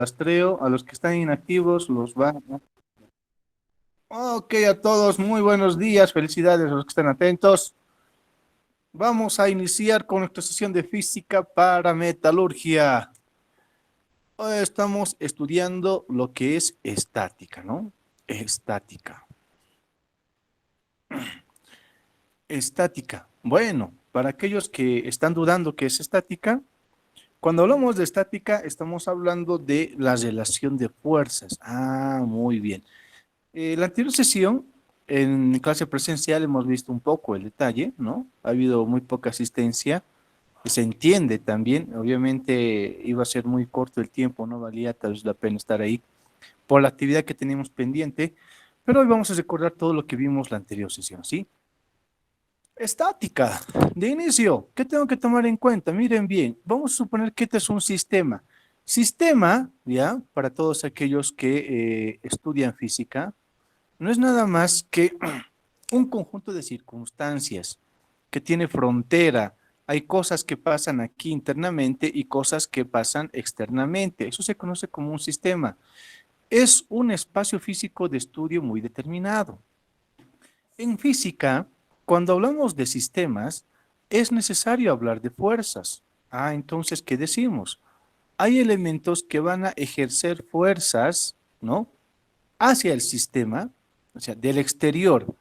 rastreo, a los que están inactivos los van. Ok, a todos, muy buenos días, felicidades a los que están atentos. Vamos a iniciar con nuestra sesión de física para metalurgia. Hoy estamos estudiando lo que es estática, ¿no? Estática. Estática. Bueno, para aquellos que están dudando qué es estática, cuando hablamos de estática estamos hablando de la relación de fuerzas. Ah, muy bien. La anterior sesión, en clase presencial, hemos visto un poco el detalle, ¿no? Ha habido muy poca asistencia. Se entiende también, obviamente iba a ser muy corto el tiempo, no valía tal vez la pena estar ahí por la actividad que teníamos pendiente, pero hoy vamos a recordar todo lo que vimos la anterior sesión, ¿sí? Estática. De inicio, ¿qué tengo que tomar en cuenta? Miren bien, vamos a suponer que este es un sistema. Sistema, ¿ya? Para todos aquellos que estudian física, no es nada más que un conjunto de circunstancias que tiene frontera. Hay cosas que pasan aquí internamente y cosas que pasan externamente. Eso se conoce como un sistema. Es un espacio físico de estudio muy determinado. En física, cuando hablamos de sistemas, es necesario hablar de fuerzas. Ah, entonces, ¿qué decimos? Hay elementos que van a ejercer fuerzas, ¿no? Hacia el sistema, o sea, del exterior,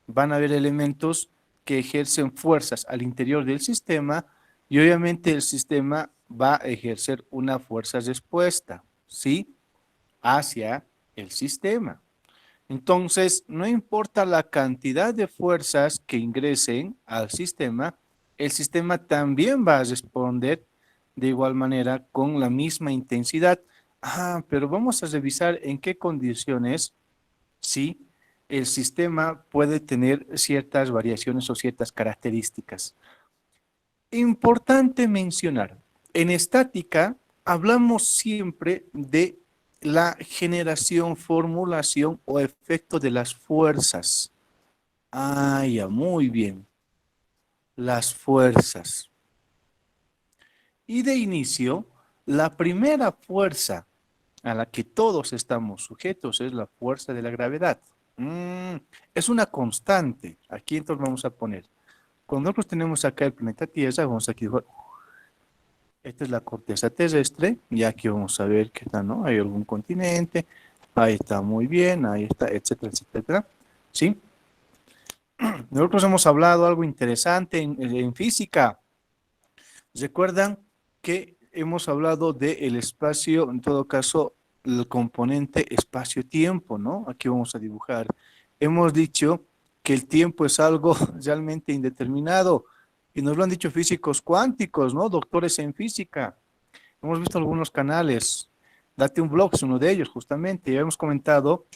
van a haber elementos que ejercen fuerzas al interior del sistema y obviamente el sistema va a ejercer una fuerza respuesta, ¿sí? Hacia el sistema. Entonces, no importa la cantidad de fuerzas que ingresen al sistema, el sistema también va a responder de igual manera con la misma intensidad. Ah, pero vamos a revisar en qué condiciones sí, el sistema puede tener ciertas variaciones o ciertas características. Importante mencionar, en estática hablamos siempre de la generación, formulación o efecto de las fuerzas. Ah, ya, muy bien. Las fuerzas. Y de inicio, la primera fuerza a la que todos estamos sujetos es la fuerza de la gravedad. Mm, es una constante. Aquí entonces vamos a poner. Cuando nosotros tenemos acá el planeta Tierra, vamos aquí, esta es la corteza terrestre, y aquí vamos a ver qué tal, ¿no? Hay algún continente, ahí está muy bien, ahí está, etcétera, etcétera. ¿Sí? Nosotros hemos hablado algo interesante en física. ¿Recuerdan que hemos hablado del espacio, en todo caso, el componente espacio-tiempo, ¿no? Aquí vamos a dibujar. Hemos dicho que el tiempo es algo realmente indeterminado y nos lo han dicho físicos cuánticos, ¿no? Doctores en física. Hemos visto algunos canales. Date un blog es uno de ellos, justamente. Ya hemos comentado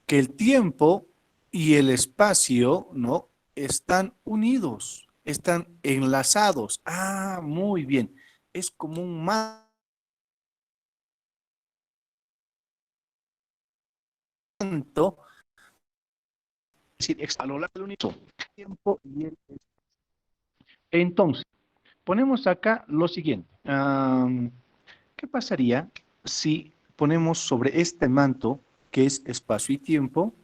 que el tiempo y el espacio, ¿no? Están unidos, están enlazados. Ah, muy bien. Es como un manto, es decir, a lo largo del universo, tiempo y el espacio. Entonces, ponemos acá lo siguiente. ¿Qué pasaría si ponemos sobre este manto, que es espacio y tiempo,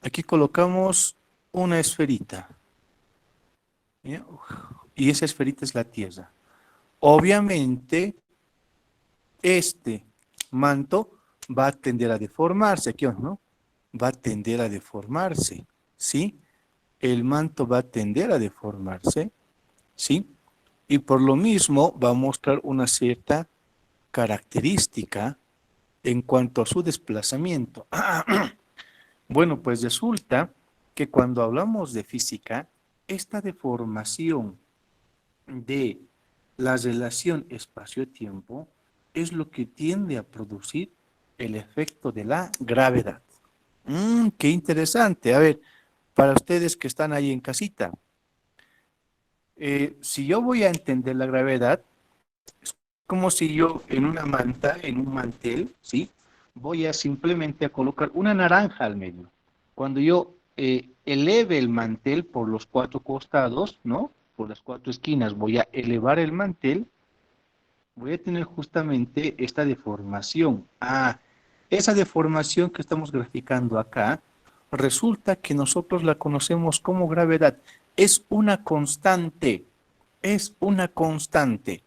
aquí colocamos una esferita? ¿Ya? Y esa esferita es la Tierra. Obviamente, este manto va a tender a deformarse, ¿aquí no? Va a tender a deformarse, ¿sí? El manto va a tender a deformarse, ¿sí? Y por lo mismo va a mostrar una cierta característica en cuanto a su desplazamiento. Bueno, pues resulta que cuando hablamos de física, esta deformación de la relación espacio-tiempo es lo que tiende a producir el efecto de la gravedad. Qué interesante. A ver, para ustedes que están ahí en casita, si yo voy a entender la gravedad, como si yo en una manta, en un mantel, ¿sí? Voy a simplemente a colocar una naranja al medio. Cuando yo eleve el mantel por los cuatro costados, ¿no? Por las cuatro esquinas, voy a elevar el mantel. voy a tener justamente esta deformación. Esa deformación que estamos graficando acá, resulta que nosotros la conocemos como gravedad. Es una constante, es una constante.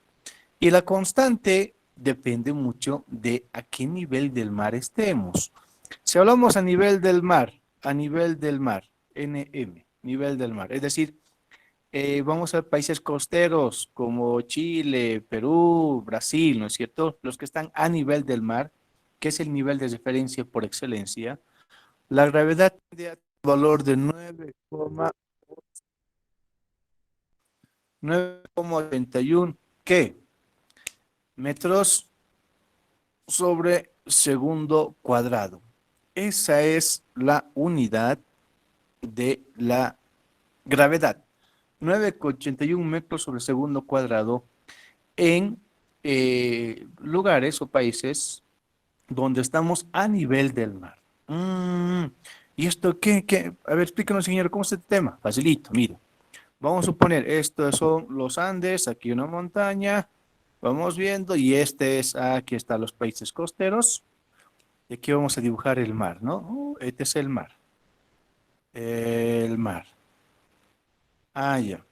Y la constante depende mucho de a qué nivel del mar estemos. Si hablamos a nivel del mar, NM, nivel del mar, es decir, vamos a países costeros como Chile, Perú, Brasil, ¿no es cierto? Los que están a nivel del mar, que es el nivel de referencia por excelencia, la gravedad tiene un valor de 9,81, ¿qué? Metros sobre segundo cuadrado. Esa es la unidad de la gravedad. 9,81 metros sobre segundo cuadrado en lugares o países donde estamos a nivel del mar. ¿Y esto qué? A ver, explícanos, señor, ¿cómo es este tema? Facilito, mira. Vamos a suponer, estos son los Andes, aquí una montaña, vamos viendo, y aquí están los países costeros, y aquí vamos a dibujar el mar, ¿no? Este es el mar. El mar. Ya.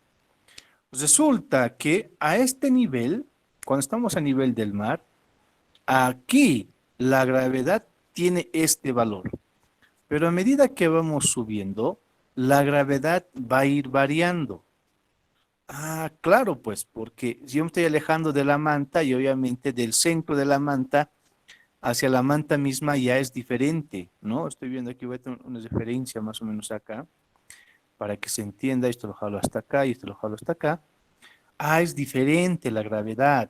Resulta que a este nivel, cuando estamos a nivel del mar, aquí la gravedad tiene este valor, pero a medida que vamos subiendo, la gravedad va a ir variando. Claro, pues, porque si yo me estoy alejando de la manta y obviamente del centro de la manta hacia la manta misma ya es diferente, ¿no? Estoy viendo aquí, voy a tener una referencia más o menos acá, para que se entienda, esto lo jalo hasta acá y esto lo jalo hasta acá. Es diferente la gravedad.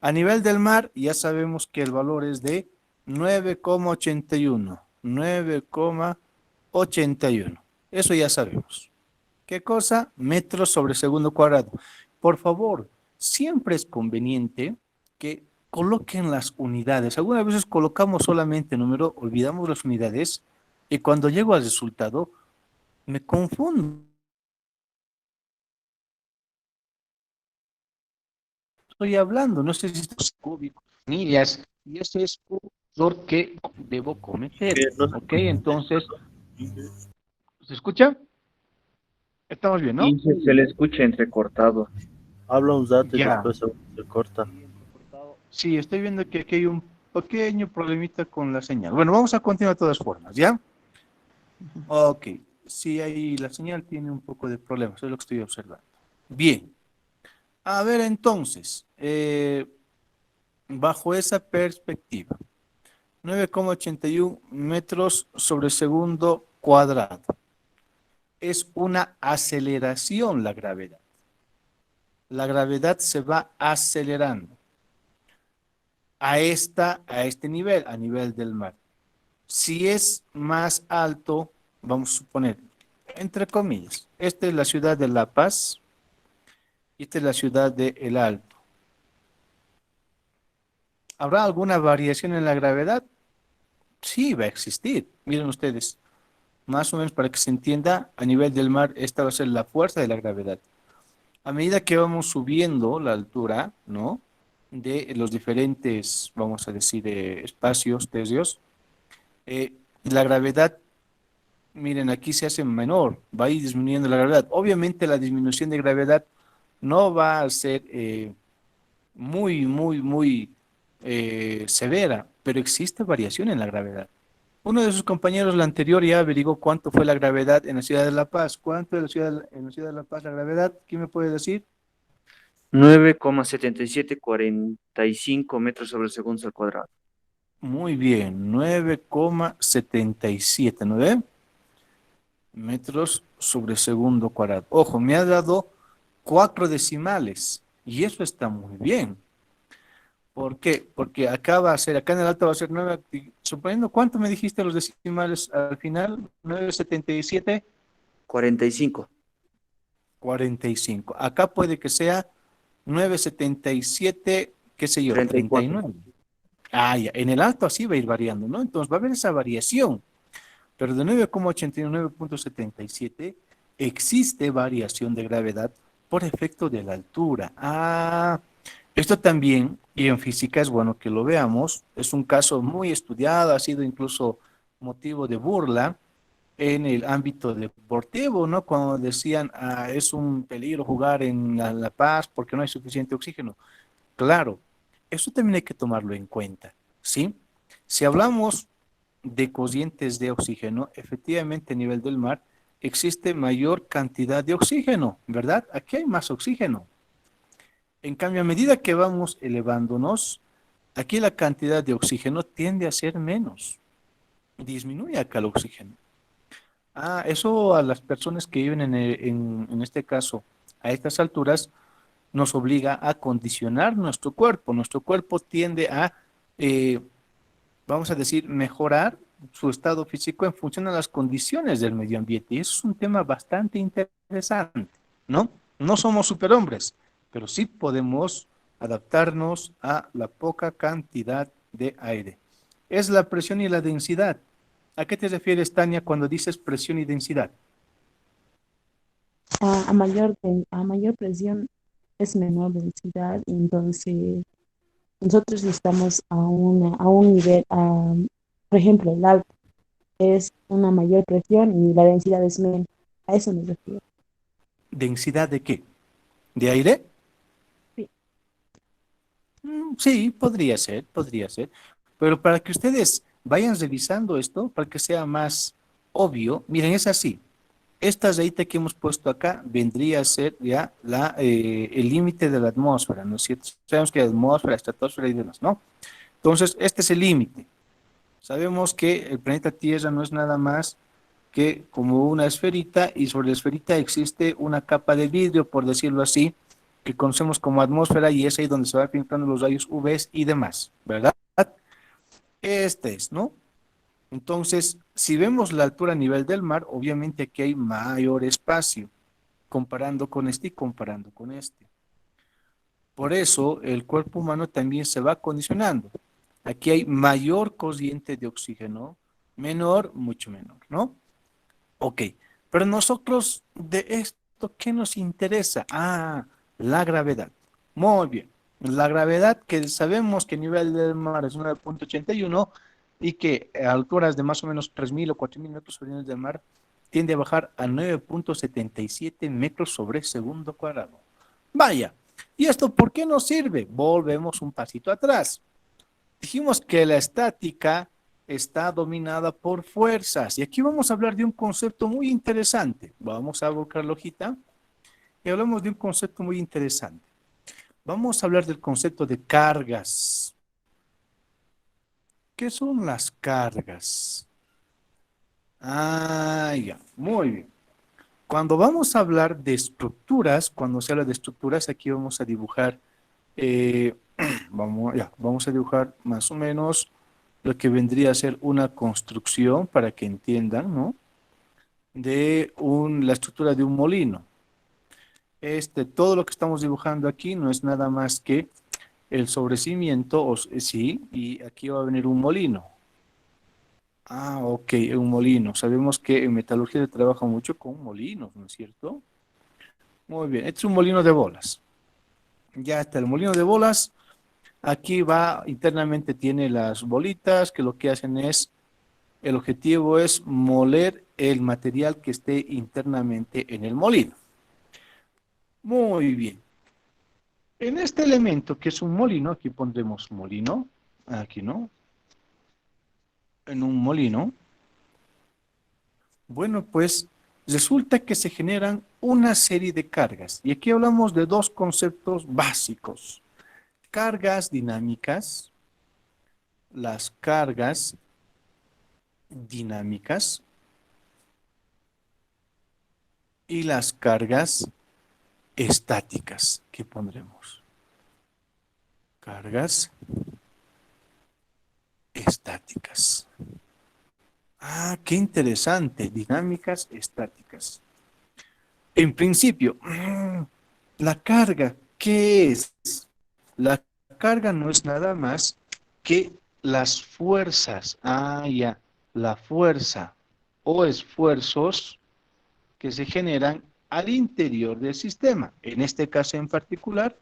A nivel del mar, ya sabemos que el valor es de 9,81. 9,81. Eso ya sabemos. ¿Qué cosa? Metros sobre segundo cuadrado. Por favor, siempre es conveniente que coloquen las unidades. Algunas veces colocamos solamente número, olvidamos las unidades y cuando llego al resultado me confundo. Estoy hablando, no sé si esto es cúbicos, millas, y ese es un error que debo cometer. ¿Ok? Entonces, ¿se escucha? Estamos bien, Y ¿no? se le escucha entrecortado. Habla un rato y Ya. después se corta. Sí, estoy viendo que aquí hay un pequeño problemita con la señal. Bueno, vamos a continuar de todas formas, ¿ya? Ok. Sí, ahí la señal tiene un poco de problemas, es lo que estoy observando. Bien. A ver, entonces, bajo esa perspectiva, 9,81 metros sobre segundo cuadrado. Es una aceleración la gravedad. La gravedad se va acelerando a este nivel, a nivel del mar. Si es más alto, vamos a suponer, entre comillas, esta es la ciudad de La Paz y esta es la ciudad de El Alto. ¿Habrá alguna variación en la gravedad? Sí, va a existir. Miren ustedes, más o menos para que se entienda, a nivel del mar, esta va a ser la fuerza de la gravedad. A medida que vamos subiendo la altura, ¿no? De los diferentes, vamos a decir, espacios tercios, eh, la gravedad, miren, aquí se hace menor, va a ir disminuyendo la gravedad. Obviamente la disminución de gravedad no va a ser muy severa, pero existe variación en la gravedad. Uno de sus compañeros, la anterior, ya averiguó cuánto fue la gravedad en la ciudad de La Paz. ¿Cuánto es en la ciudad de La Paz la gravedad? ¿Quién me puede decir? 9,7745 metros sobre segundo al cuadrado. Muy bien, 9,77, ¿no ve? Metros sobre segundo cuadrado. Ojo, me ha dado 4 decimales y eso está muy bien. ¿Por qué? Porque acá va a ser, acá en el alto va a ser 9, suponiendo, ¿cuánto me dijiste los decimales al final? 9,77, 45. 45. Acá puede que sea 9,77, qué sé yo, 34. 39. Ya, en el alto así va a ir variando, ¿no? Entonces va a haber esa variación. Pero de 9,89 a 9,77 existe variación de gravedad por efecto de la altura. Esto también, y en física es bueno que lo veamos, es un caso muy estudiado, ha sido incluso motivo de burla en el ámbito deportivo, ¿no? Cuando decían, es un peligro jugar en La Paz porque no hay suficiente oxígeno. Claro, eso también hay que tomarlo en cuenta, ¿sí? Si hablamos de cocientes de oxígeno, efectivamente a nivel del mar existe mayor cantidad de oxígeno, ¿verdad? Aquí hay más oxígeno. En cambio, a medida que vamos elevándonos, aquí la cantidad de oxígeno tiende a ser menos, disminuye acá el oxígeno. Eso a las personas que viven en este caso, a estas alturas, nos obliga a condicionar nuestro cuerpo. Nuestro cuerpo tiende a, eh, vamos a decir, mejorar su estado físico en función de las condiciones del medio ambiente. Y eso es un tema bastante interesante, ¿no? No somos superhombres, pero sí podemos adaptarnos a la poca cantidad de aire. Es la presión y la densidad. ¿A qué te refieres, Tania, cuando dices presión y densidad? A mayor presión es menor densidad, y entonces nosotros estamos a un nivel, por ejemplo, el alto es una mayor presión y la densidad es menos. A eso me refiero. ¿Densidad de qué? ¿De aire? Sí. Sí, podría ser, podría ser. Pero para que ustedes vayan revisando esto, para que sea más obvio, miren, es así. Esta rayita que hemos puesto acá vendría a ser ya el límite de la atmósfera, ¿no es cierto? Sabemos que la atmósfera, estratosfera y demás, ¿no? Entonces, este es el límite. Sabemos que el planeta Tierra no es nada más que como una esferita y sobre la esferita existe una capa de vidrio, por decirlo así, que conocemos como atmósfera y es ahí donde se van filtrando los rayos UV y demás, ¿verdad? Este es, ¿no? Entonces, si vemos la altura a nivel del mar, obviamente aquí hay mayor espacio, comparando con este y comparando con este. Por eso, el cuerpo humano también se va condicionando. Aquí hay mayor corriente de oxígeno, menor, mucho menor, ¿no? Ok, pero nosotros de esto, ¿qué nos interesa? La gravedad. Muy bien. La gravedad que sabemos que a nivel del mar es 9,81 y que a alturas de más o menos 3.000 o 4.000 metros sobre el nivel del mar tiende a bajar a 9,77 metros sobre segundo cuadrado. Vaya, ¿y esto por qué nos sirve? Volvemos un pasito atrás. Dijimos que la estática está dominada por fuerzas. Y aquí vamos a hablar de un concepto muy interesante. Vamos a buscar la hojita y hablamos de un concepto muy interesante. Vamos a hablar del concepto de cargas. ¿Qué son las cargas? Ya, muy bien. Cuando vamos a hablar de estructuras, cuando se habla de estructuras, aquí vamos a dibujar, eh, vamos a dibujar más o menos lo que vendría a ser una construcción, para que entiendan, ¿no? La estructura de un molino. Todo lo que estamos dibujando aquí no es nada más que el sobrecimiento, sí, y aquí va a venir un molino. Ok, un molino. Sabemos que en metalurgia se trabaja mucho con molinos, ¿no es cierto? Muy bien, este es un molino de bolas. Ya está el molino de bolas. Aquí va, internamente tiene las bolitas, que lo que hacen es, el objetivo es moler el material que esté internamente en el molino. Muy bien. En este elemento que es un molino, aquí pondremos molino, aquí no, en un molino. Bueno, pues resulta que se generan una serie de cargas. Y aquí hablamos de dos conceptos básicos. Cargas dinámicas, las cargas dinámicas y las cargas estáticas que pondremos. Cargas estáticas. Qué interesante. Dinámicas estáticas. En principio, la carga, ¿qué es? La carga no es nada más que las fuerzas. Ya. La fuerza o esfuerzos que se generan al interior del sistema. En este caso en particular,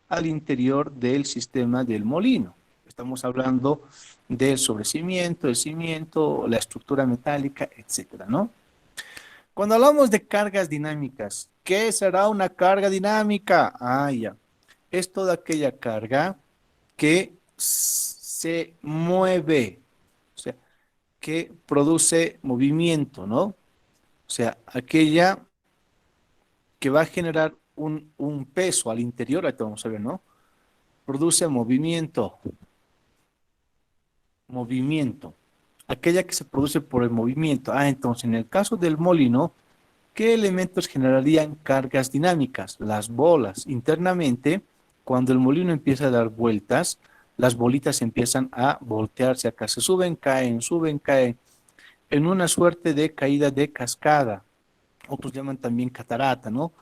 al interior del sistema del molino. Estamos hablando del sobrecimiento, el cimiento, la estructura metálica, etcétera, ¿no? Cuando hablamos de cargas dinámicas, ¿qué será una carga dinámica? Ah, ya. Es toda aquella carga que se mueve, o sea, que produce movimiento, ¿no? O sea, aquella que va a generar un peso al interior, ahí vamos a ver, ¿no? Produce movimiento, movimiento. Aquella que se produce por el movimiento. Ah, entonces, en el caso del molino, ¿qué elementos generarían cargas dinámicas? Las bolas. Internamente, cuando el molino empieza a dar vueltas, las bolitas empiezan a voltearse acá. Se suben, caen, en una suerte de caída de cascada. Otros llaman también catarata, ¿no?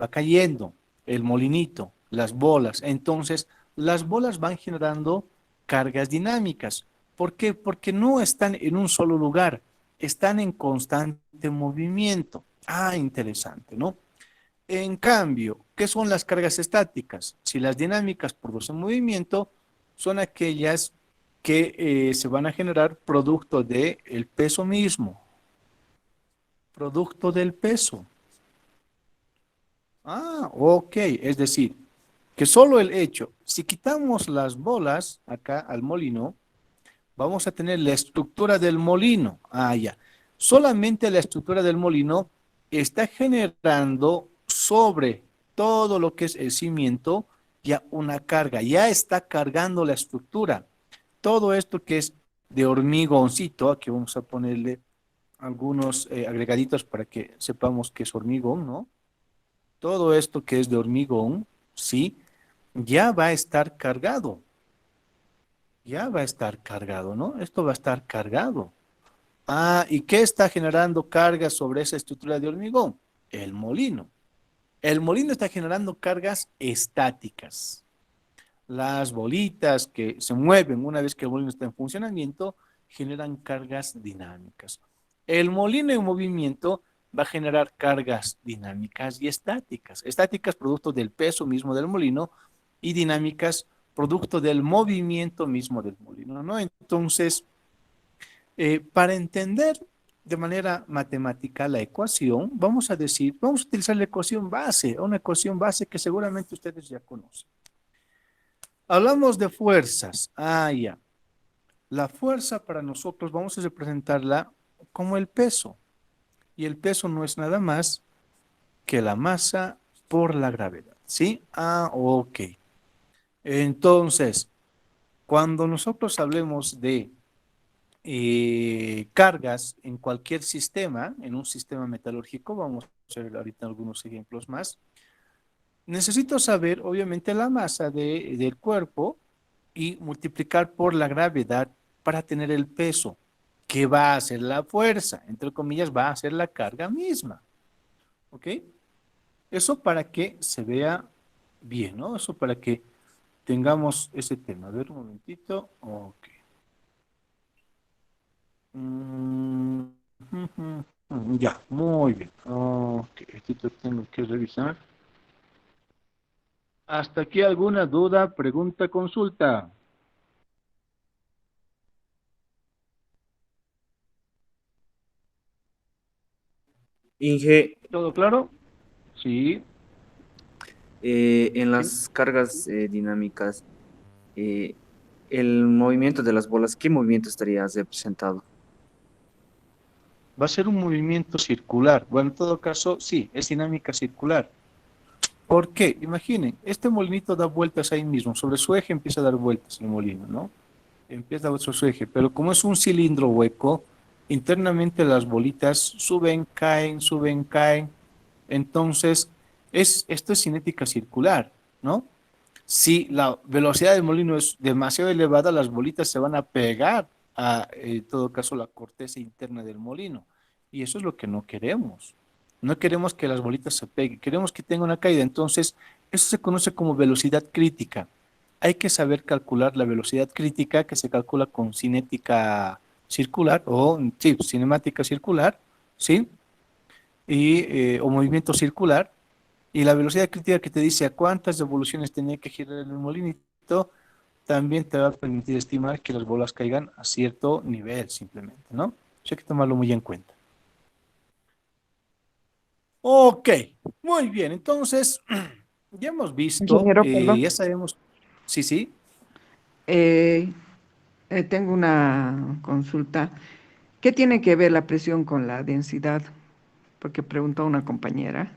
Va cayendo el molinito, las bolas. Entonces, las bolas van generando cargas dinámicas. ¿Por qué? Porque no están en un solo lugar, están en constante movimiento. Ah, interesante, ¿no? En cambio, ¿qué son las cargas estáticas? Si las dinámicas producen movimiento, son aquellas que se van a generar producto del peso mismo, producto del peso. Ah, ok, es decir, que solo el hecho, si quitamos las bolas acá al molino, vamos a tener la estructura del molino. Ah, ya. Solamente la estructura del molino está generando sobre todo lo que es el cimiento ya una carga, ya está cargando la estructura. Todo esto que es de hormigoncito, aquí vamos a ponerle algunos agregaditos para que sepamos que es hormigón, ¿no? Todo esto que es de hormigón, ¿sí? Ya va a estar cargado, ya va a estar cargado, ¿no? Esto va a estar cargado. Ah, ¿y qué está generando cargas sobre esa estructura de hormigón? El molino. El molino está generando cargas estáticas. Las bolitas que se mueven una vez que el molino está en funcionamiento generan cargas dinámicas. El molino en movimiento va a generar cargas dinámicas y estáticas. Estáticas producto del peso mismo del molino y dinámicas producto del movimiento mismo del molino, ¿no? Entonces, para entender de manera matemática la ecuación, vamos a decir, vamos a utilizar la ecuación base, una ecuación base que seguramente ustedes ya conocen. Hablamos de fuerzas. Ah, ya. La fuerza para nosotros vamos a representarla como el peso. Y el peso no es nada más que la masa por la gravedad. ¿Sí? Ah, ok. Entonces, cuando nosotros hablemos de cargas en cualquier sistema, en un sistema metalúrgico, vamos a hacer ahorita algunos ejemplos más, necesito saber, obviamente, la masa del cuerpo y multiplicar por la gravedad para tener el peso, que va a ser la fuerza, entre comillas, va a ser la carga misma. ¿Ok? Eso para que se vea bien, ¿no? Eso para que tengamos ese tema. A ver, un momentito. Ok. Mm, ya, muy bien. Ok, esto tengo que revisar. ¿Hasta aquí alguna duda, pregunta, consulta? Inge, ¿Todo claro? Sí, en sí. las cargas dinámicas, eh, el movimiento de las bolas, ¿qué movimiento estaría representado? Va a ser un movimiento circular. Bueno, en todo caso, sí, es dinámica circular. ¿Por qué? Imaginen, este molinito da vueltas ahí mismo. Sobre su eje empieza a dar vueltas el molino, ¿no? Empieza sobre su eje. Pero como es un cilindro hueco, internamente las bolitas suben, caen. Entonces, esto es cinética circular, ¿no? Si la velocidad del molino es demasiado elevada, las bolitas se van a pegar a, en todo caso, la corteza interna del molino. Y eso es lo que no queremos. No queremos que las bolitas se peguen, queremos que tenga una caída. Entonces, eso se conoce como velocidad crítica. Hay que saber calcular la velocidad crítica que se calcula con cinética circular o sí, cinemática circular, ¿sí? O movimiento circular Y la velocidad crítica que te dice a cuántas revoluciones tenía que girar el molinito, también te va a permitir estimar que las bolas caigan a cierto nivel simplemente, ¿no? Eso hay que tomarlo muy en cuenta. Ok, muy bien. Entonces, ya hemos visto, Ingeniero, perdón. ya sabemos, sí, sí, Eh, tengo una consulta. ¿Qué tiene que ver la presión con la densidad? Porque preguntó una compañera.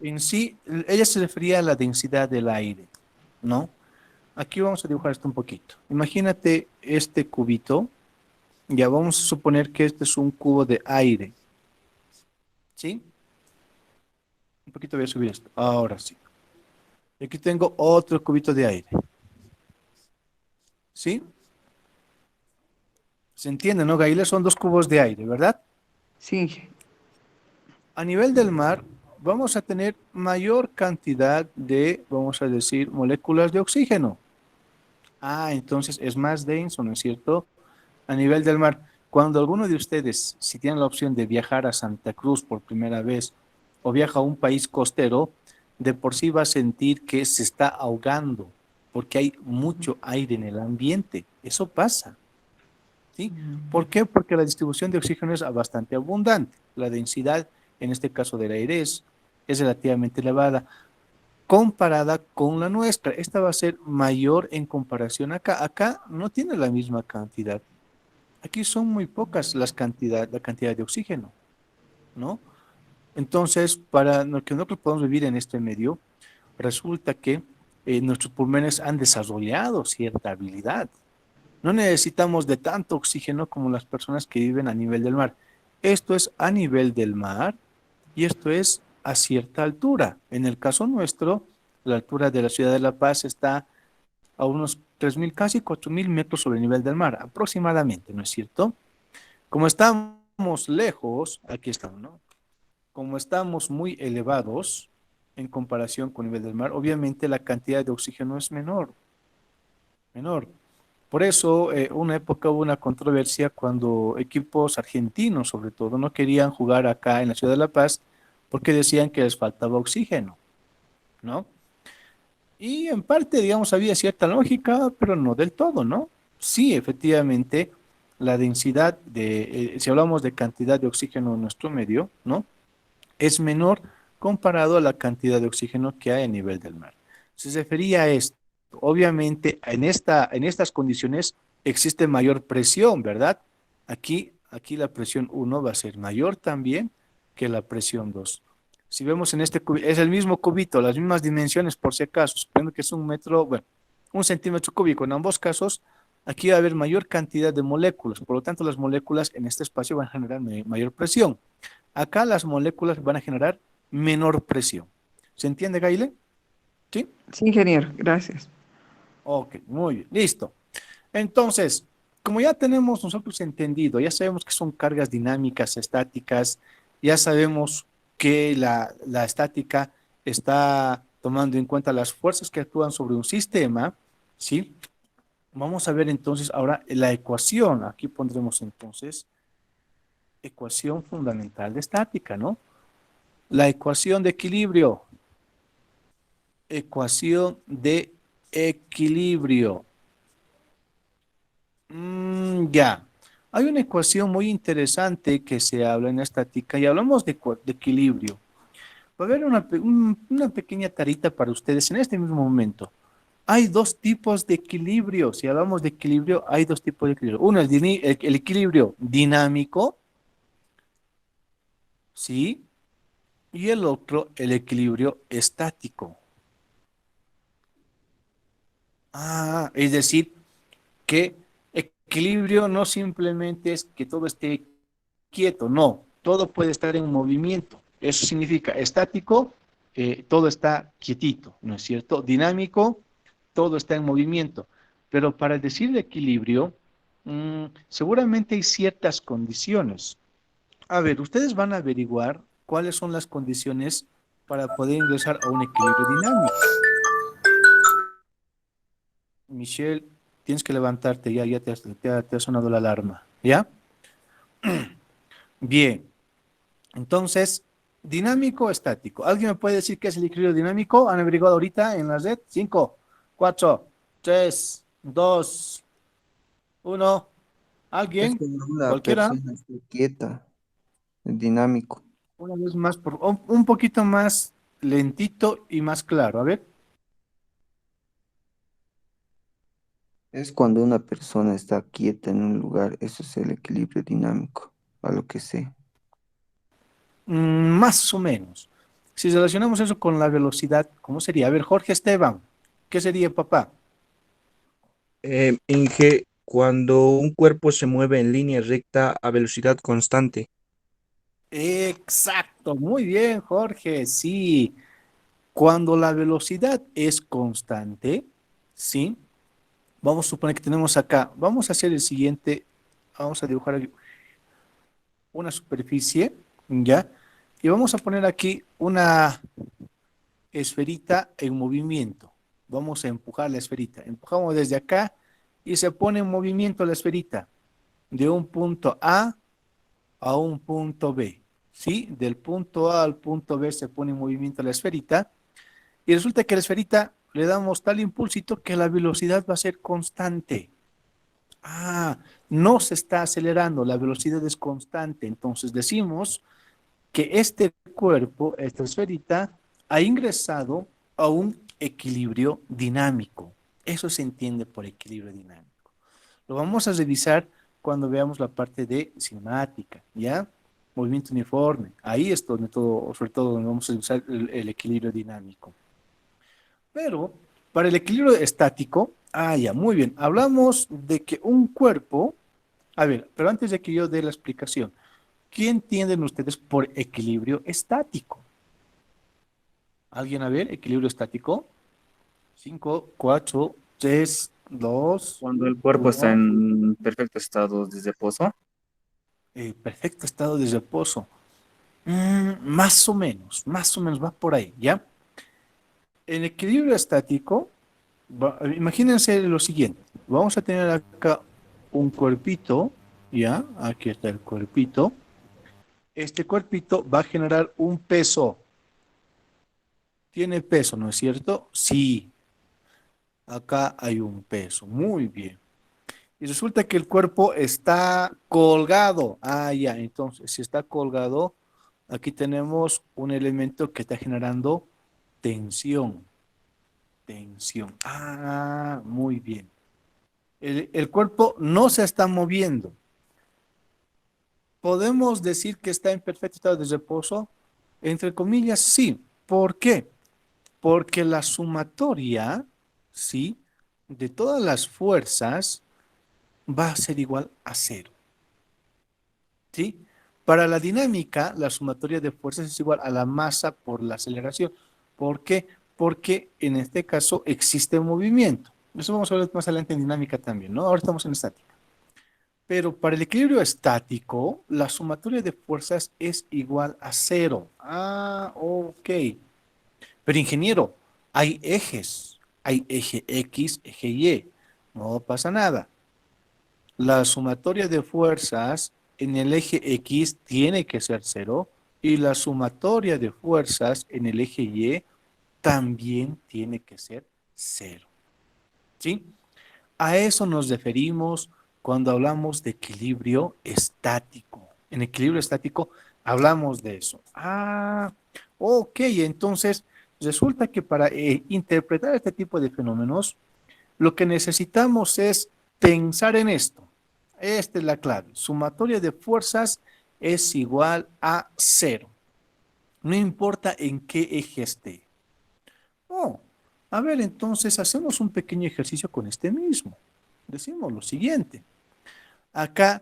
en sí, ella se refería a la densidad del aire, ¿no? Aquí vamos a dibujar esto un poquito. Imagínate este cubito, ya vamos a suponer que este es un cubo de aire, ¿sí? Un poquito voy a subir esto, ahora sí. Y aquí tengo otro cubito de aire, ¿sí? ¿Se entiende, no, Gaile? Son dos cubos de aire, ¿verdad? Sí, A nivel del mar, vamos a tener mayor cantidad de, vamos a decir, moléculas de oxígeno. Ah, entonces es más denso, ¿no es cierto? A nivel del mar, cuando alguno de ustedes, si tienen la opción de viajar a Santa Cruz por primera vez o viaja a un país costero, de por sí va a sentir que se está ahogando porque hay mucho aire en el ambiente. Eso pasa, ¿sí? ¿Por qué? Porque la distribución de oxígeno es bastante abundante. La densidad, en este caso del aire, es relativamente elevada comparada con la nuestra. Esta va a ser mayor en comparación acá. Acá no tiene la misma cantidad. Aquí son muy pocas la cantidad de oxígeno, ¿no? Entonces, para lo que nosotros podamos vivir en este medio, resulta que nuestros pulmones han desarrollado cierta habilidad. No necesitamos de tanto oxígeno como las personas que viven a nivel del mar. Esto es a nivel del mar y esto es a cierta altura. En el caso nuestro, la altura de la ciudad de La Paz está a unos 3.000, casi 4.000 metros sobre el nivel del mar, aproximadamente, ¿no es cierto? Como estamos lejos, aquí estamos, ¿no? Como estamos muy elevados en comparación con el nivel del mar, obviamente la cantidad de oxígeno es menor, menor. Por eso, una época hubo una controversia cuando equipos argentinos, sobre todo, no querían jugar acá en la ciudad de La Paz porque decían que les faltaba oxígeno, ¿no? Y en parte, digamos, había cierta lógica, pero no del todo, ¿no? Sí, efectivamente, la densidad si hablamos de cantidad de oxígeno en nuestro medio, ¿no? Es menor comparado a la cantidad de oxígeno que hay a nivel del mar. Se refería a esto. Obviamente, en estas condiciones existe mayor presión, ¿verdad? Aquí la presión 1 va a ser mayor también que la presión 2. Si vemos en este cubito, es el mismo cubito, las mismas dimensiones por si acaso, suponiendo que es un metro, bueno, un centímetro cúbico. En ambos casos, aquí va a haber mayor cantidad de moléculas, por lo tanto las moléculas en este espacio van a generar mayor presión. Acá las moléculas van a generar menor presión. ¿Se entiende, Gaile? ¿Sí? sí, ingeniero, gracias. Ok, muy bien, listo. Entonces, como ya tenemos nosotros entendido, ya sabemos que son cargas dinámicas, estáticas, ya sabemos que la estática está tomando en cuenta las fuerzas que actúan sobre un sistema, ¿sí? Vamos a ver entonces ahora la ecuación. Aquí pondremos entonces ecuación fundamental de estática, ¿no? La ecuación de equilibrio. Ecuación de equilibrio. Ya. Hay una ecuación muy interesante que se habla en estática y hablamos de equilibrio. Va a haber una pequeña tarita para ustedes en este mismo momento. Hay dos tipos de equilibrio. Si hablamos de equilibrio, hay dos tipos de equilibrio. Uno, el equilibrio dinámico, ¿sí? Y el otro, el equilibrio estático. Ah, es decir, que equilibrio no simplemente es que todo esté quieto, no, todo puede estar en movimiento. Eso significa estático, todo está quietito, ¿no es cierto? Dinámico, todo está en movimiento. Pero para decir equilibrio, seguramente hay ciertas condiciones. A ver, ustedes van a averiguar cuáles son las condiciones para poder ingresar a un equilibrio dinámico. Michelle, tienes que levantarte, ya te ha sonado la alarma, ¿ya? Bien, entonces, ¿Dinámico o estático? ¿Alguien me puede decir qué es el equilibrio dinámico? ¿Han averiguado ahorita en la red? 5, 4, 3, 2, 1. Es ¿Alguien? cuando una ¿Cualquiera? persona está quieta, es dinámico. Una vez más, un poquito más lentito y más claro. A ver. Es cuando una persona está quieta en un lugar, eso es el equilibrio dinámico, a lo que sé. Más o menos. Si relacionamos eso con la velocidad, ¿cómo sería? A ver, Jorge Esteban, ¿qué sería, papá? Inge, cuando un cuerpo se mueve en línea recta a velocidad constante. Exacto, muy bien, Jorge. Sí, cuando la velocidad es constante, ¿sí? Vamos a suponer que tenemos acá, vamos a hacer el siguiente, vamos a dibujar aquí una superficie, ¿ya? Y vamos a poner aquí una esferita en movimiento. Vamos a empujar la esferita. Empujamos desde acá y se pone en movimiento la esferita de un punto a un punto B. ¿Sí? Del punto A al punto B se pone en movimiento la esferita y resulta que la esferita le damos tal impulsito que la velocidad va a ser constante. No se está acelerando, la velocidad es constante. Entonces decimos que este cuerpo, esta esferita, ha ingresado a un equilibrio dinámico. Eso se entiende por equilibrio dinámico. Lo vamos a revisar cuando veamos la parte de cinemática, ¿ya? Movimiento uniforme. Ahí es donde todo, sobre todo donde vamos a usar el equilibrio dinámico. Pero para el equilibrio estático, ya, muy bien. Hablamos de que un cuerpo, a ver, pero antes de que yo dé la explicación, ¿qué entienden ustedes por equilibrio estático? ¿Alguien a ver? Equilibrio estático. 5, 4, 3, 2, Cuando el cuerpo está 1. en perfecto estado de reposo, Perfecto estado de reposo. Más o menos va por ahí, ¿ya? En equilibrio estático, imagínense lo siguiente. Vamos a tener acá un cuerpito, ¿ya? Aquí está el cuerpito. Este cuerpito va a generar un peso. ¿Tiene peso, no es cierto? Sí, acá hay un peso. Muy bien. Y resulta que el cuerpo está colgado. Ya, entonces, si está colgado, aquí tenemos un elemento que está generando tensión. Tensión. Muy bien. El cuerpo no se está moviendo. ¿Podemos decir que está en perfecto estado de reposo? Entre comillas, sí. ¿Por qué? Porque la sumatoria, ¿sí? De todas las fuerzas va a ser igual a cero. ¿Sí? Para la dinámica, la sumatoria de fuerzas es igual a la masa por la aceleración. ¿Por qué? Porque en este caso existe movimiento. Eso vamos a ver más adelante en dinámica también, ¿no? Ahora estamos en estática. Pero para el equilibrio estático, la sumatoria de fuerzas es igual a cero. Ok. Pero ingeniero, hay ejes. Hay eje X, eje Y. No pasa nada. La sumatoria de fuerzas en el eje X tiene que ser cero y la sumatoria de fuerzas en el eje Y también tiene que ser cero. ¿Sí? A eso nos referimos cuando hablamos de equilibrio estático. En equilibrio estático hablamos de eso. Ok, entonces resulta que para interpretar este tipo de fenómenos, lo que necesitamos es pensar en esto. Esta es la clave. Sumatoria de fuerzas es igual a cero. No importa en qué eje esté. Oh, a ver, entonces hacemos un pequeño ejercicio con este mismo. Decimos lo siguiente. Acá,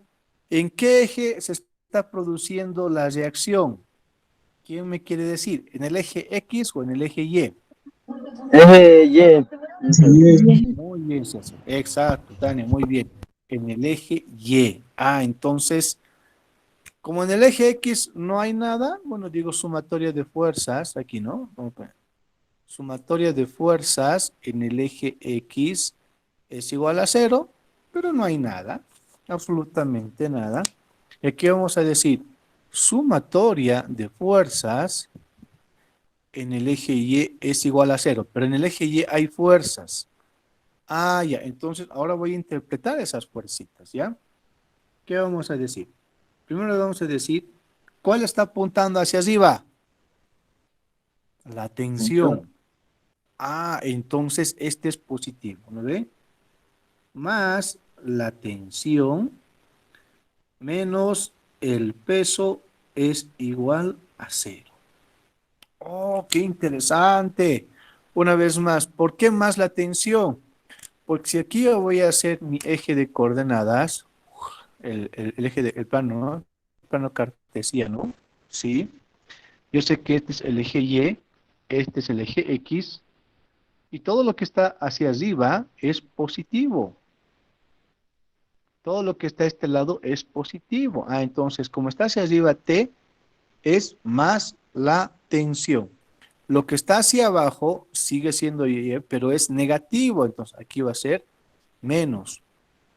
¿en qué eje se está produciendo la reacción? ¿Quién me quiere decir? ¿En el eje X o en el eje Y? Y. Muy bien, César. Exacto, Tania, muy bien. En el eje Y. Entonces, como en el eje X no hay nada, bueno, digo sumatoria de fuerzas, aquí, ¿no? Sumatoria de fuerzas en el eje X es igual a cero, pero no hay nada, absolutamente nada. ¿Y aquí vamos a decir? sumatoria de fuerzas en el eje Y es igual a cero, pero en el eje Y hay fuerzas. Ah, ya, entonces ahora voy a interpretar esas fuercitas, ¿ya? ¿Qué vamos a decir? Primero vamos a decir, ¿cuál está apuntando hacia arriba? La tensión. Ah, entonces este es positivo, ¿no ve? Más la tensión menos el peso es igual a cero. Oh, qué interesante. Una vez más, ¿por qué más la tensión? Porque si aquí yo voy a hacer mi eje de coordenadas, el eje del plano, ¿no? Plano cartesiano, ¿sí? Yo sé que este es el eje Y, este es el eje X, y todo lo que está hacia arriba es positivo. Todo lo que está a este lado es positivo. Ah, entonces, como está hacia arriba T, es más la tensión. Lo que está hacia abajo sigue siendo Y, pero es negativo. Entonces, aquí va a ser menos.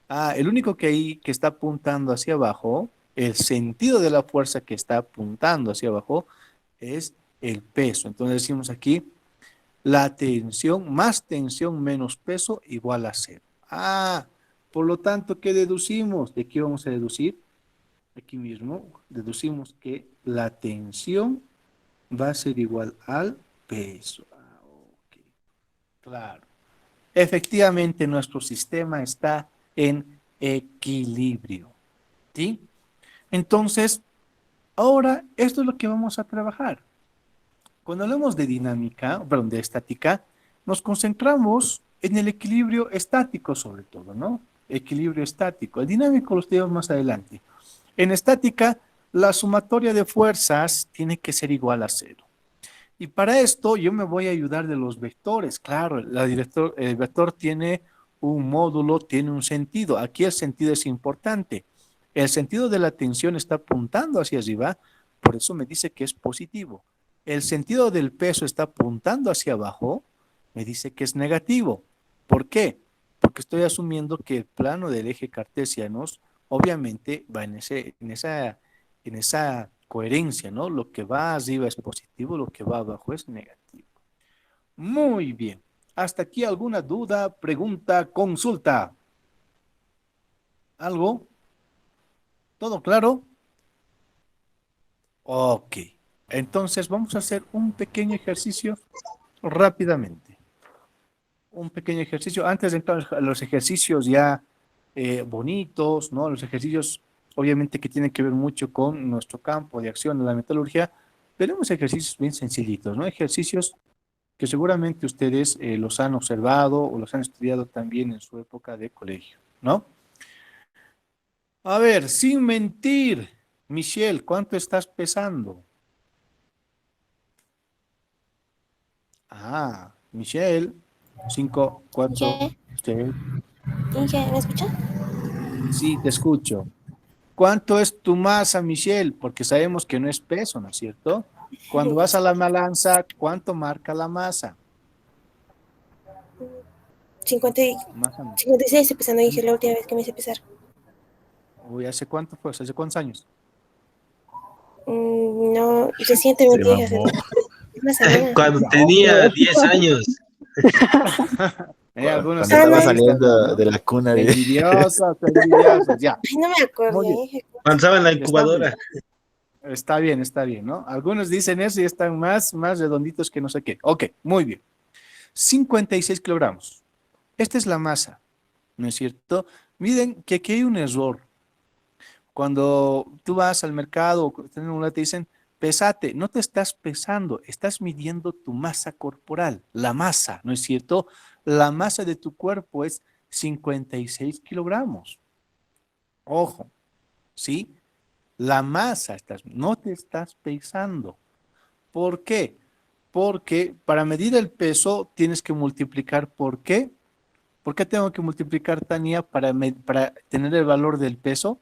Ah, el único que ahí que está apuntando hacia abajo, el sentido de la fuerza que está apuntando hacia abajo es el peso. Entonces decimos aquí, la tensión más tensión menos peso igual a cero. Ah, por lo tanto, ¿qué deducimos? ¿De qué vamos a deducir? Aquí mismo deducimos que la tensión va a ser igual al peso. Ah, ok, claro. Efectivamente, nuestro sistema está en equilibrio, ¿sí? Entonces, ahora esto es lo que vamos a trabajar. Cuando hablamos de dinámica, perdón, de estática, nos concentramos en el equilibrio estático sobre todo, ¿no? Equilibrio estático. El dinámico lo estudiamos más adelante. En estática, la sumatoria de fuerzas tiene que ser igual a cero. Y para esto yo me voy a ayudar de los vectores. Claro, el vector tiene un módulo, tiene un sentido. Aquí el sentido es importante. El sentido de la tensión está apuntando hacia arriba, por eso me dice que es positivo. El sentido del peso está apuntando hacia abajo, me dice que es negativo. ¿Por qué? Porque estoy asumiendo que el plano del eje cartesiano obviamente va en esa coherencia, ¿no? Lo que va arriba es positivo, lo que va abajo es negativo. Muy bien. ¿Hasta aquí alguna duda, pregunta, consulta? ¿Algo? ¿Todo claro? Ok. Entonces vamos a hacer un pequeño ejercicio rápidamente. Un pequeño ejercicio. Antes de entrar a los ejercicios ya bonitos, ¿no? Los ejercicios obviamente que tienen que ver mucho con nuestro campo de acción de la metalurgia, tenemos ejercicios bien sencillitos, ¿no? Ejercicios que seguramente ustedes los han observado o los han estudiado también en su época de colegio, ¿no? A ver, sin mentir, Michelle, ¿cuánto estás pesando? Ah, Michelle, 5, 4, Inge, 6, Inge, ¿me escucha? sí, te escucho. ¿Cuánto es tu masa, Michelle? Porque sabemos que no es peso, ¿no es cierto? Cuando vas a la balanza, ¿cuánto marca la masa? 50 Más o menos. 56 estoy pesando, Inge, la última vez que me hice pesar. Uy, ¿hace cuánto fue? ¿Hace cuántos años? No, recientemente, Inge, hace mamó. una semana. Cuando Ya, tenía ok. 10 años. Algunos Cuando Ah, estaba no. saliendo ¿no? de la cuna de... Envidiosos, envidiosos, ya. Ay, no me acuerdo, Muy bien. Inge. Cuando estaba en la Está incubadora. está bien, ¿no? Algunos dicen eso y están más redonditos que no sé qué. Ok, muy bien. 56 kilogramos. Esta es la masa, ¿no es cierto? Miren que aquí hay un error. Cuando tú vas al mercado o te dicen, pesate, no te estás pesando, estás midiendo tu masa corporal, la masa, ¿no es cierto? La masa de tu cuerpo es 56 kilogramos. Ojo, ¿sí? La masa, no te estás pesando. ¿Por qué? Porque para medir el peso tienes que multiplicar. ¿Por qué? ¿Por qué tengo que multiplicar, Tania, para tener el valor del peso?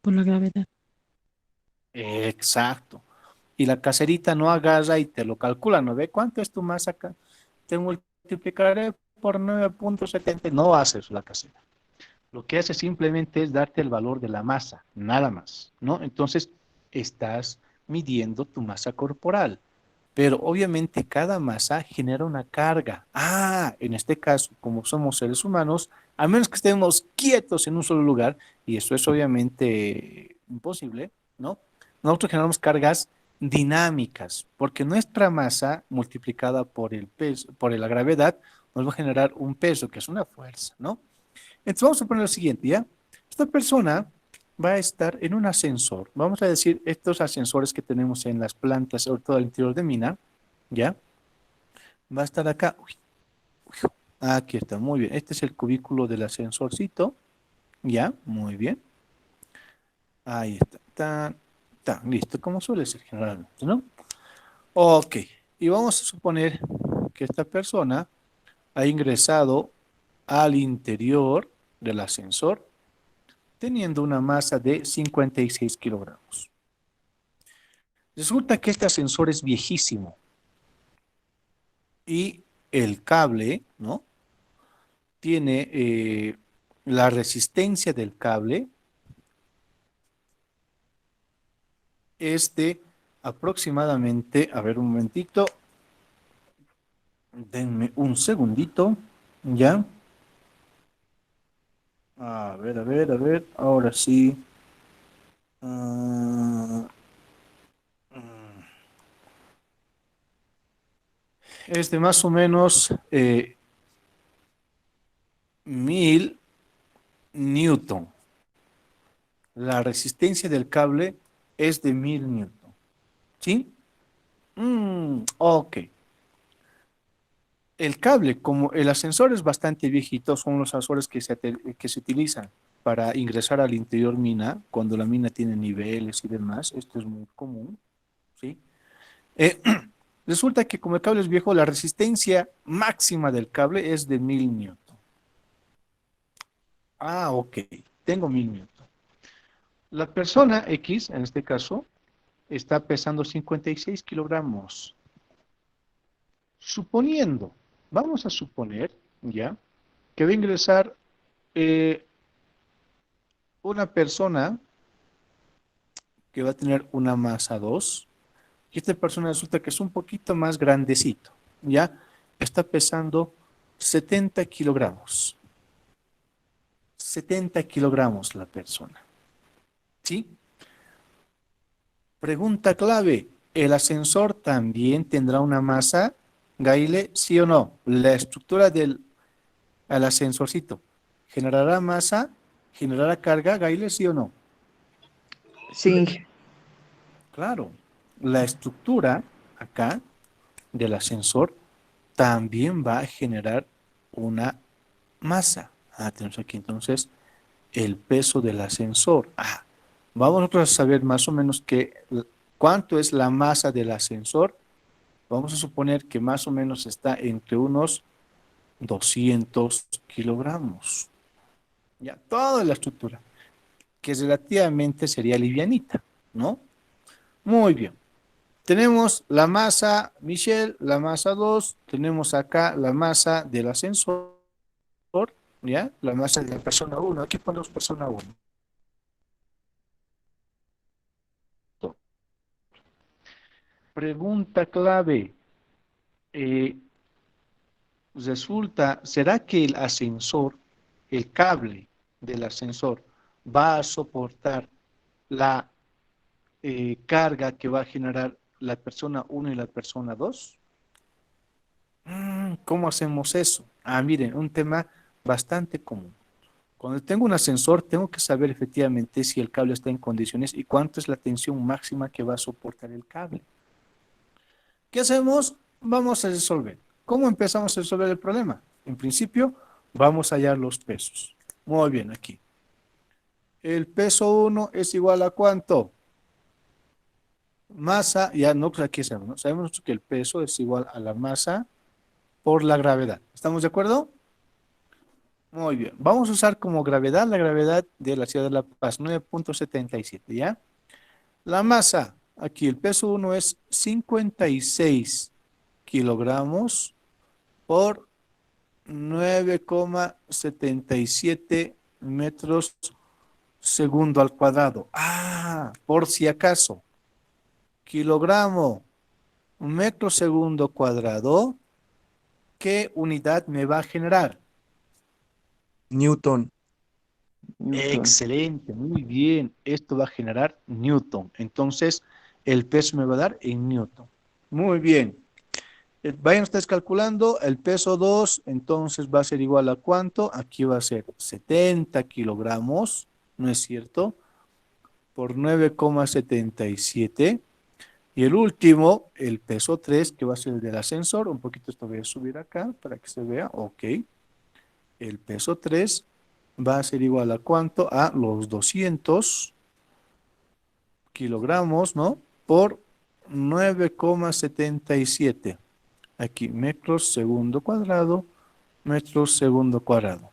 Por la gravedad. Exacto. Y la caserita no agarra y te lo calcula, ¿no ve? ¿Cuánto es tu masa acá? Te multiplicaré por 9,70. No haces la casera. Lo que hace simplemente es darte el valor de la masa, nada más, ¿no? Entonces, estás midiendo tu masa corporal. Pero obviamente cada masa genera una carga. En este caso, como somos seres humanos, a menos que estemos quietos en un solo lugar, y eso es obviamente imposible, ¿no? Nosotros generamos cargas dinámicas, porque nuestra masa multiplicada por el peso, por la gravedad, nos va a generar un peso, que es una fuerza, ¿no? Entonces vamos a poner lo siguiente, ¿ya? Esta persona va a estar en un ascensor. Vamos a decir estos ascensores que tenemos en las plantas, sobre todo al interior de mina, ¿ya? Va a estar acá. Uy, aquí está, muy bien. Este es el cubículo del ascensorcito, ¿ya? Muy bien. Ahí está. Listo, como suele ser generalmente, ¿no? Ok, y vamos a suponer que esta persona ha ingresado al interior del ascensor teniendo una masa de 56 kilogramos. Resulta que este ascensor es viejísimo y el cable, ¿no? Tiene la resistencia del cable es de aproximadamente, a ver un momentito, denme un segundito, ¿ya? A ver, ahora sí. Ah, mm, es de más o menos 1000 newton. La resistencia del cable es de 1000 newton. ¿Sí? Ok. El cable, como el ascensor es bastante viejito, son los ascensores que se utilizan para ingresar al interior mina, cuando la mina tiene niveles y demás. Esto es muy común. ¿Sí? Eh, Resulta que como el cable es viejo, la resistencia máxima del cable es de 1000 newton. Ok. Tengo 1000 newton. La persona X, en este caso, está pesando 56 kilogramos. Suponiendo, vamos a suponer, ya, que va a ingresar eh, una persona que va a tener una masa 2, y esta persona resulta que es un poquito más grandecito, ya, está pesando 70 kilogramos. 70 kilogramos la persona, ¿sí? Pregunta clave, ¿el ascensor también tendrá una masa, Gaile, sí o no? La estructura del ascensorcito, ¿generará masa? ¿Generará carga, Gaile, sí o no? Sí, Claro, la estructura acá del ascensor también va a generar una masa. Tenemos aquí entonces el peso del ascensor. Vamos nosotros a saber más o menos cuánto es la masa del ascensor. Vamos a suponer que más o menos está entre unos 200 kilogramos. Ya, toda la estructura, que relativamente sería livianita, ¿no? Muy bien. Tenemos la masa, Michelle, la masa 2, tenemos acá la masa del ascensor, ¿ya? La masa de la persona 1, aquí ponemos persona 1. Pregunta clave. eh, ¿Será que el ascensor, el cable del ascensor, va a soportar la carga que va a generar la persona 1 y la persona 2? ¿Cómo hacemos eso? Miren, un tema bastante común. Cuando tengo un ascensor, tengo que saber efectivamente si el cable está en condiciones y cuánto es la tensión máxima que va a soportar el cable. ¿Qué hacemos? Vamos a resolver. ¿Cómo empezamos a resolver el problema? En principio, vamos a hallar los pesos. Muy bien, aquí. El peso 1 es igual a ¿cuánto? Masa, ya no, pues aquí sabemos, ¿no? Sabemos que el peso es igual a la masa por la gravedad. ¿Estamos de acuerdo? Muy bien. Vamos a usar como gravedad la gravedad de la ciudad de La Paz, 9.77, ¿ya? La masa, aquí el peso 1 es 56 kilogramos por 9,77 metros segundo al cuadrado. por si acaso. Kilogramo, metro segundo cuadrado, ¿qué unidad me va a generar? Newton. Newton. Excelente, muy bien. Esto va a generar Newton. Entonces, el peso me va a dar en Newton. Muy bien. Vayan ustedes calculando el peso 2, entonces va a ser igual a ¿cuánto? Aquí va a ser 70 kilogramos, ¿no es cierto? Por 9,77. Y el último, el peso 3, que va a ser el del ascensor. Un poquito esto voy a subir acá para que se vea. Ok. El peso 3 va a ser igual a ¿cuánto? A los 200 kilogramos, ¿no? Por 9,77. Aquí, metros segundo cuadrado, metros segundo cuadrado.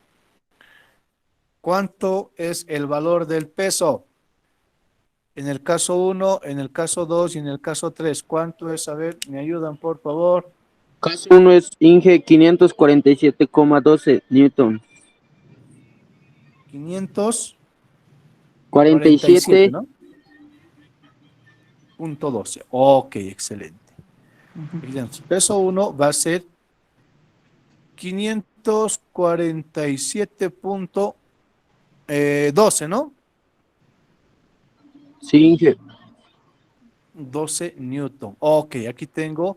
¿Cuánto es el valor del peso? En el caso 1, en el caso 2 y en el caso 3, ¿cuánto es? A ver, ¿me ayudan, por favor? Caso 1 es Inge 547,12 Newton. 547, 47. ¿no? Punto 12. Ok, excelente. Entonces, peso 1 va a ser 547,12, ¿no? Sí, Inge. 12 Newton. Ok, aquí tengo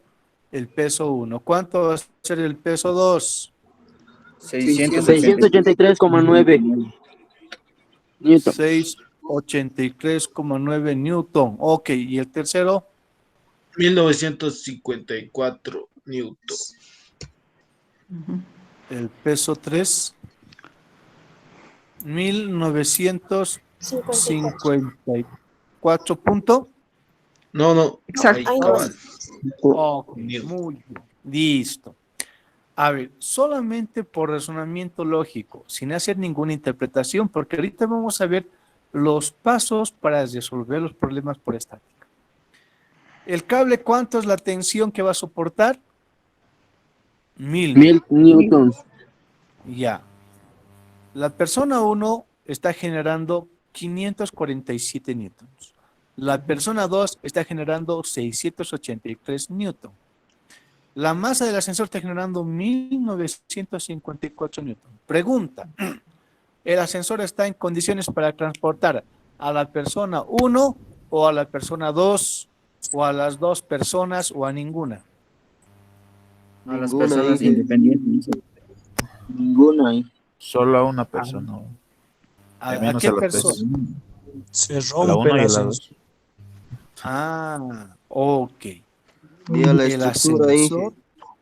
el peso 1. ¿Cuánto va a ser el peso 2? 683,9 Newton. 683,9 Newton. Ok, ¿y el tercero? 1954 Newton. El peso 3. 1954 punto. No, Exacto. ahí Ay, no. cabal. Ok, Newton. muy bien. Listo. A ver, solamente por razonamiento lógico, sin hacer ninguna interpretación, porque ahorita vamos a ver los pasos para resolver los problemas por estática. El cable, ¿cuánto es la tensión que va a soportar? 1000. 1000 newtons. Ya. La persona 1 está generando 547 newtons. La persona 2 está generando 683 newtons. La masa del ascensor está generando 1954 newtons. Pregunta, ¿el ascensor está en condiciones para transportar a la persona 1 o a la persona 2 o a las dos personas o a ninguna? A las Ninguna, personas Inge. independientes. Ninguna ahí. Solo a una persona, ¿A menos qué a las persona? tres. Se A la rompe 1 y el a la 2. ascensor. Ah, ok. Y a la El estructura, Inge. ascensor,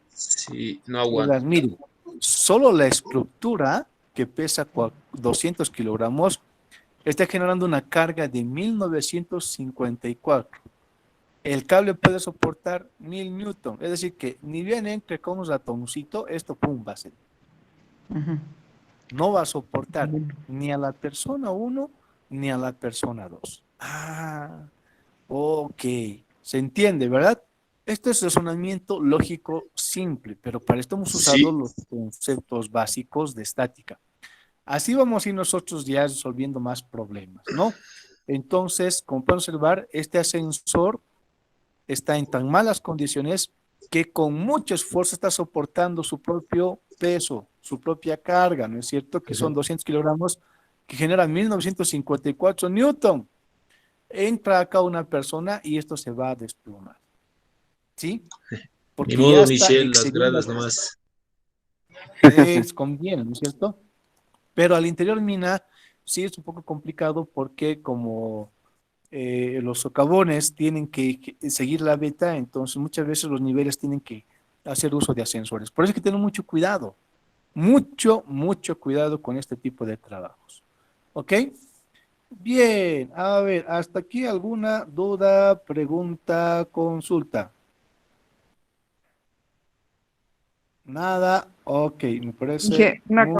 Sí, no aguanta. mire, solo la estructura que pesa 200 kilogramos está generando una carga de 1954. El cable puede soportar 1000 newton, es decir que ni bien entre con un ratoncito, esto pum va a ser. No va a soportar ni a la persona 1 ni a la persona 2. Ah, ok, se entiende, ¿verdad? Esto es razonamiento lógico simple, pero para esto hemos usado los conceptos básicos de estática. Así vamos a ir nosotros ya resolviendo más problemas, ¿no? Entonces, como pueden observar, este ascensor está en tan malas condiciones que con mucho esfuerzo está soportando su propio peso, su propia carga, ¿no es cierto? Que son 200 kilogramos que generan 1954 newton. Entra acá una persona y esto se va a desplomar, ¿sí? Ni Porque ya modo, está Michelle, las excediendo gradas nomás. es conviene, ¿no es cierto? Pero al interior mina sí es un poco complicado porque como los socavones tienen que seguir la beta, entonces muchas veces los niveles tienen que hacer uso de ascensores. Por eso hay que tener mucho cuidado, mucho cuidado con este tipo de trabajos. ¿Ok? Bien, a ver, hasta aquí alguna duda, pregunta, consulta. Nada, ok, me parece Inge, una muy